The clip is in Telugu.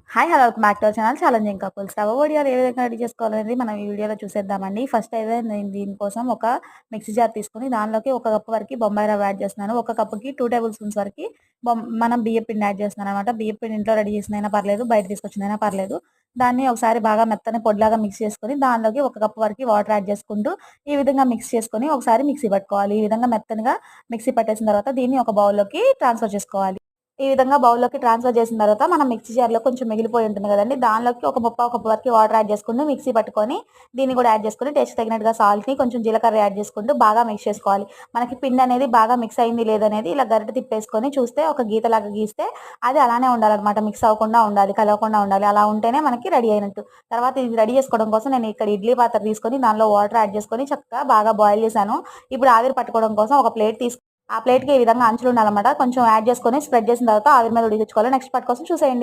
Hi! Hello! Welcome back to our channel challenging couples. రవ్వ వడియాలు ఏ విధంగా రెడీ చేసుకోవాలనేది మనం ఈ వీడియోలో చూసేద్దామండి. ఫస్ట్ అయితే నేను దీనికోసం ఒక మిక్సీ జార్ తీసుకొని దానిలోకి ఒక కప్పు వరకి బొంబాయి రవ్వ యాడ్ చేస్తున్నాను. ఒక కప్పుకి 2 టేబుల్ స్పూన్స్ వరకి మనం బియ్యం పిండి యాడ్ చేస్తున్నాననమాట. బియ్యం పిండి ఇంట్లో రెడీ చేసిందైనా పర్లేదు, బయట తీసుకొచ్చిందైనా పర్లేదు. దాన్ని ఒకసారి బాగా మెత్తని పొడిలాగా మిక్స్ చేసుకొని దానిలోకి ఒక కప్పు వరకి వాటర్ యాడ్ చేసుకుంటూ ఈ విధంగా మిక్స్ చేసుకొని ఒకసారి మిక్సీ పట్టుకోవాలి. ఈ విధంగా మెత్తనిగా మిక్సీ పట్టేసిన తర్వాత దీన్ని ఒక బౌల్‌లోకి ట్రాన్స్‌ఫర్ చేసుకోవాలి. ఈ విధంగా బౌల్‌లోకి ట్రాన్స్‌ఫర్ చేసిన తర్వాత మనం మిక్సీ జార్‌లో కొంచెం మిగిలిపోయి ఉంటుంది కదండీ! దానిలోకి ఒక ముప్పావు కప్పు వరకు వాటర్ యాడ్ చేసుకొని మిక్సీ పట్టుకొని దీన్ని కూడా యాడ్ చేసుకొని టేస్ట్‌కి తగినట్టుగా సాల్ట్‌ని కొంచెం జీలకర్ర యాడ్ చేసుకుంటూ బాగా మిక్స్ చేసుకోవాలి. మనకి పిండి అనేది బాగా మిక్స్ అయింది లేదనేది ఇలా గరిటె తిప్పేసుకొని చూస్తే ఒక గీతలాగా గీస్తే అది అలానే ఉండాలన్నమాట. మిక్స్ అవ్వకుండా ఉండాలి, కలవకుండా ఉండాలి. అలా ఉంటేనే మనకి రెడీ అయినట్టు. తర్వాత ఇది రెడీ చేసుకోవడం కోసం నేను ఇక్కడ ఇడ్లీ పాత్ర తీసుకొని దానిలో వాటర్ యాడ్ చేసుకొని చక్కగా బాగా బాయిల్ చేశాను. ఇప్పుడు ఆవిరి పట్టుకోవడం కోసం ఒక ప్లేట్ ఆ ప్లేట్‌కి ఈ విధంగా అంచులుండాలన్నమాట. కొంచెం యాడ్ చేసుకొని స్ప్రెడ్ చేసిన తర్వాత ఆవిరి మీద ఉడికించుకోవాలి. నెక్స్ట్ పార్ట్ కోసం చూసేయండి.